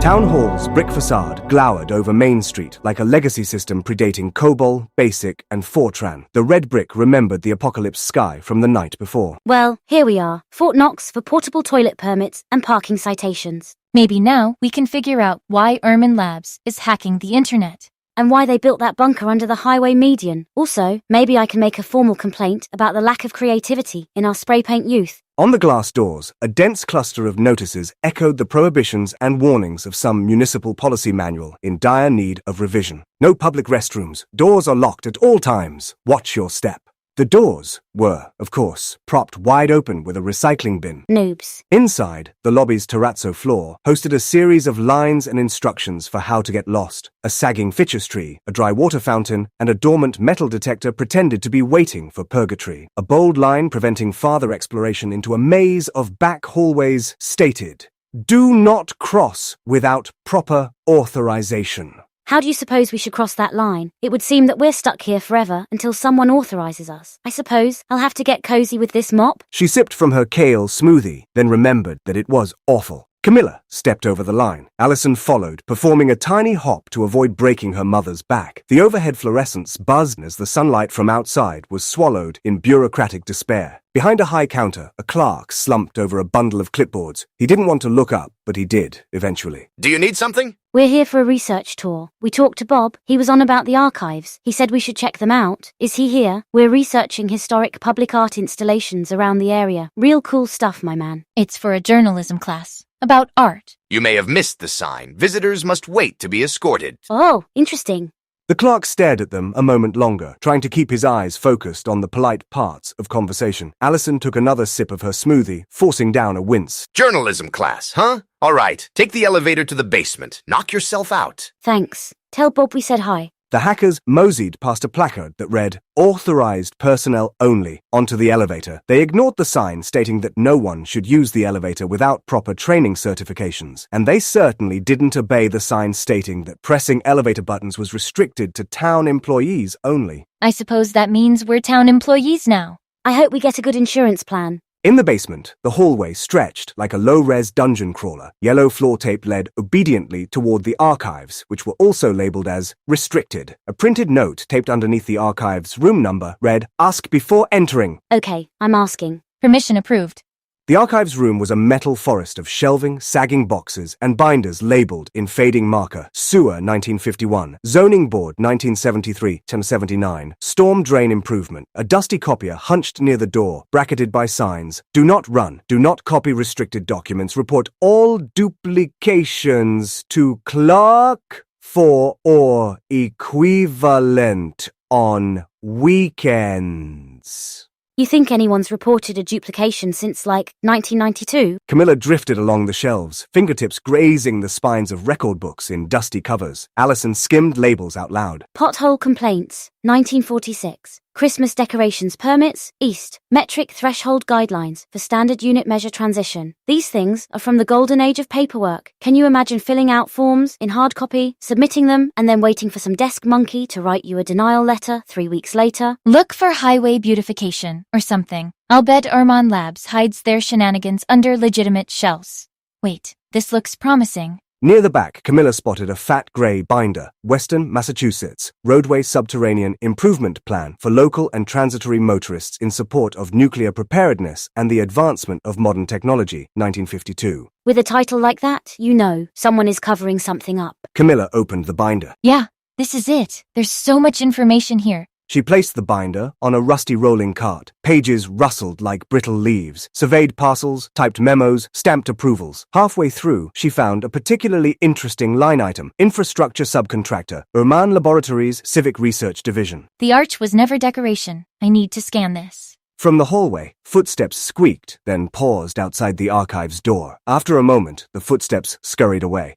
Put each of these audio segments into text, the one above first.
Townhall's brick facade glowered over Main Street like a legacy system predating COBOL, BASIC, and Fortran. The red brick remembered the apocalypse sky from the night before. Well, here we are. Fort Knox for portable toilet permits and parking citations. Maybe now we can figure out why Ermin Labs is hacking the internet. And why they built that bunker under the highway median. Also, maybe I can make a formal complaint about the lack of creativity in our spray paint youth. On the glass doors, a dense cluster of notices echoed the prohibitions and warnings of some municipal policy manual in dire need of revision. No public restrooms. Doors are locked at all times. Watch your step. The doors were, of course, propped wide open with a recycling bin. Noobs. Inside, the lobby's terrazzo floor hosted a series of lines and instructions for how to get lost. A sagging ficus tree, a dry water fountain, and a dormant metal detector pretended to be waiting for purgatory. A bold line preventing farther exploration into a maze of back hallways stated, "Do not cross without proper authorization." How do you suppose we should cross that line? It would seem that we're stuck here forever until someone authorizes us. I suppose I'll have to get cozy with this mop. She sipped from her kale smoothie, then remembered that it was awful. Camilla stepped over the line. Allison followed, performing a tiny hop to avoid breaking her mother's back. The overhead fluorescence buzzed as the sunlight from outside was swallowed in bureaucratic despair. Behind a high counter, a clerk slumped over a bundle of clipboards. He didn't want to look up, but he did, eventually. Do you need something? We're here for a research tour. We talked to Bob. He was on about the archives. He said we should check them out. Is he here? We're researching historic public art installations around the area. Real cool stuff, my man. It's for a journalism class. About art. You may have missed the sign. Visitors must wait to be escorted. Oh, interesting. The clerk stared at them a moment longer, trying to keep his eyes focused on the polite parts of conversation. Allison took another sip of her smoothie, forcing down a wince. Journalism class, huh? All right, take the elevator to the basement. Knock yourself out. Thanks. Tell Bob we said hi. The hackers moseyed past a placard that read, "Authorized personnel only," onto the elevator. They ignored the sign stating that no one should use the elevator without proper training certifications, and they certainly didn't obey the sign stating that pressing elevator buttons was restricted to town employees only. I suppose that means we're town employees now. I hope we get a good insurance plan. In the basement, the hallway stretched like a low-res dungeon crawler. Yellow floor tape led obediently toward the archives, which were also labeled as restricted. A printed note taped underneath the archive's room number read, "Ask before entering." Okay, I'm asking. Permission approved. The archives room was a metal forest of shelving, sagging boxes, and binders labeled in fading marker. Sewer 1951, Zoning Board 1973-79, Storm Drain Improvement, a dusty copier hunched near the door, bracketed by signs. Do not run, do not copy restricted documents, report all duplications to clerk for or equivalent on weekends. You think anyone's reported a duplication since, 1992? Camilla drifted along the shelves, fingertips grazing the spines of record books in dusty covers. Allison skimmed labels out loud. Pothole complaints, 1946. Christmas decorations permits, East. Metric threshold guidelines for standard unit measure transition. These things are from the golden age of paperwork. Can you imagine filling out forms in hard copy, submitting them, and then waiting for some desk monkey to write you a denial letter 3 weeks later? Look for highway beautification or something. I'll bet Ermin Labs hides their shenanigans under legitimate shelves. Wait, this looks promising. Near the back, Camilla spotted a fat grey binder, Western Massachusetts, Roadway Subterranean Improvement Plan for Local and Transitory Motorists in Support of Nuclear Preparedness and the Advancement of Modern Technology, 1952. With a title like that, you know someone is covering something up. Camilla opened the binder. Yeah, this is it. There's so much information here. She placed the binder on a rusty rolling cart. Pages rustled like brittle leaves, surveyed parcels, typed memos, stamped approvals. Halfway through, she found a particularly interesting line item. Infrastructure Subcontractor, Ermin Laboratories Civic Research Division. The arch was never decoration. I need to scan this. From the hallway, footsteps squeaked, then paused outside the archive's door. After a moment, the footsteps scurried away.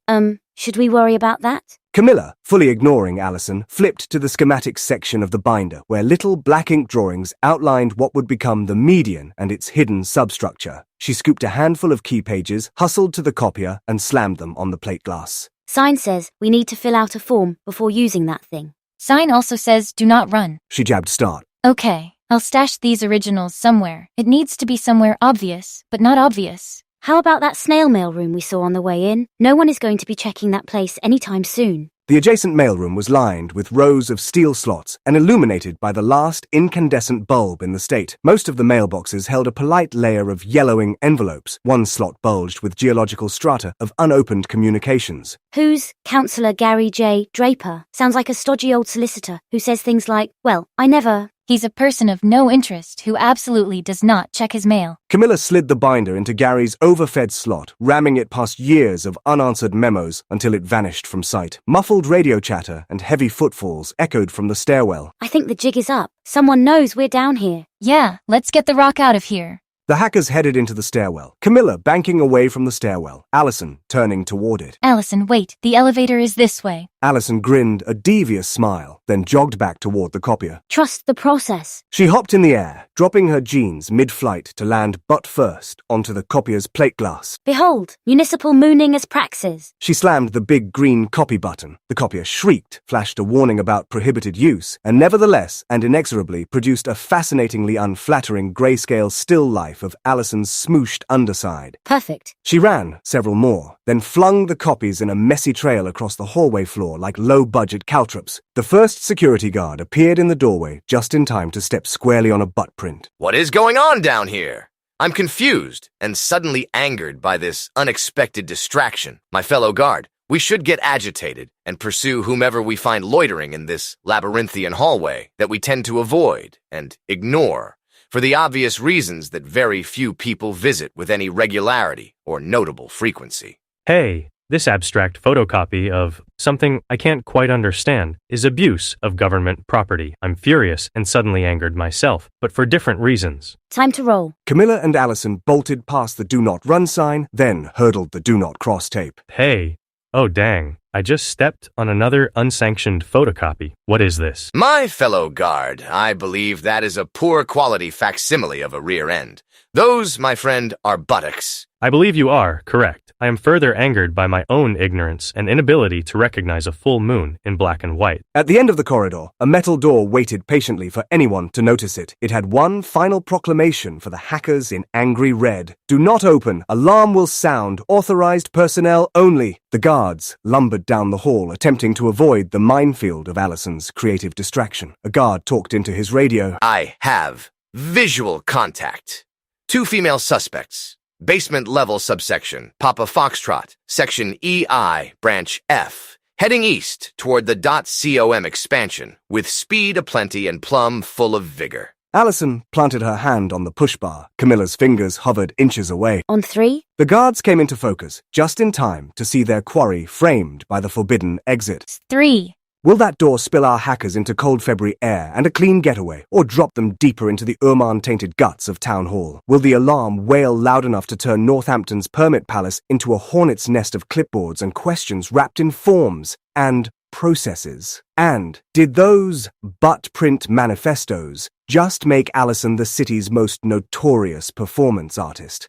Should we worry about that? Camilla, fully ignoring Allison, flipped to the schematics section of the binder, where little black ink drawings outlined what would become the median and its hidden substructure. She scooped a handful of key pages, hustled to the copier, and slammed them on the plate glass. Sign says we need to fill out a form before using that thing. Sign also says do not run. She jabbed start. Okay, I'll stash these originals somewhere. It needs to be somewhere obvious, but not obvious. How about that snail mail room we saw on the way in? No one is going to be checking that place anytime soon. The adjacent mailroom was lined with rows of steel slots and illuminated by the last incandescent bulb in the state. Most of the mailboxes held a polite layer of yellowing envelopes. One slot bulged with geological strata of unopened communications. Who's Councillor Gary J. Draper? Sounds like a stodgy old solicitor who says things like, well, I never... He's a person of no interest who absolutely does not check his mail. Camilla slid the binder into Gary's overfed slot, ramming it past years of unanswered memos until it vanished from sight. Muffled radio chatter and heavy footfalls echoed from the stairwell. I think the jig is up. Someone knows we're down here. Yeah, let's get the rock out of here. The hackers headed into the stairwell, Camilla banking away from the stairwell, Allison turning toward it. Allison, wait. The elevator is this way. Allison grinned a devious smile, then jogged back toward the copier. Trust the process. She hopped in the air, dropping her jeans mid-flight to land butt first onto the copier's plate glass. Behold, municipal mooning as praxis. She slammed the big green copy button. The copier shrieked, flashed a warning about prohibited use, and nevertheless and inexorably produced a fascinatingly unflattering grayscale still life of Allison's smooshed underside. Perfect. She ran several more, then flung the copies in a messy trail across the hallway floor like low-budget caltrops. The first security guard appeared in the doorway just in time to step squarely on a butt print. What is going on down here? I'm confused and suddenly angered by this unexpected distraction. My fellow guard, we should get agitated and pursue whomever we find loitering in this labyrinthian hallway that we tend to avoid and ignore, for the obvious reasons that very few people visit with any regularity or notable frequency. Hey, this abstract photocopy of something I can't quite understand is abuse of government property. I'm furious and suddenly angered myself, but for different reasons. Time to roll. Camilla and Allison bolted past the do not run sign, then hurdled the do not cross tape. Hey, oh dang, I just stepped on another unsanctioned photocopy. What is this? My fellow guard, I believe that is a poor quality facsimile of a rear end. Those, my friend, are buttocks. I believe you are correct. I am further angered by my own ignorance and inability to recognize a full moon in black and white. At the end of the corridor, a metal door waited patiently for anyone to notice it. It had one final proclamation for the hackers in angry red. Do not open. Alarm will sound. Authorized personnel only. The guards lumbered down the hall, attempting to avoid the minefield of Allison's creative distraction. A guard talked into his radio. I have visual contact. 2 female suspects. Basement level subsection, Papa Foxtrot, section EI, branch F, heading east toward the .com expansion, with speed aplenty and plumb full of vigor. Allison planted her hand on the push bar. Camilla's fingers hovered inches away. On 3? The guards came into focus, just in time to see their quarry framed by the forbidden exit. 3. Will that door spill our hackers into cold February air and a clean getaway, or drop them deeper into the ermine-tainted guts of Townhall? Will the alarm wail loud enough to turn Northampton's permit palace into a hornet's nest of clipboards and questions wrapped in forms and processes? And did those butt-print manifestos just make Allison the city's most notorious performance artist?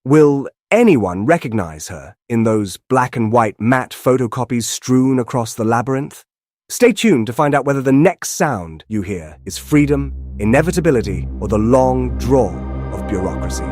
Will anyone recognize her in those black and white matte photocopies strewn across the labyrinth? Stay tuned to find out whether the next sound you hear is freedom, inevitability, or the long draw of bureaucracy.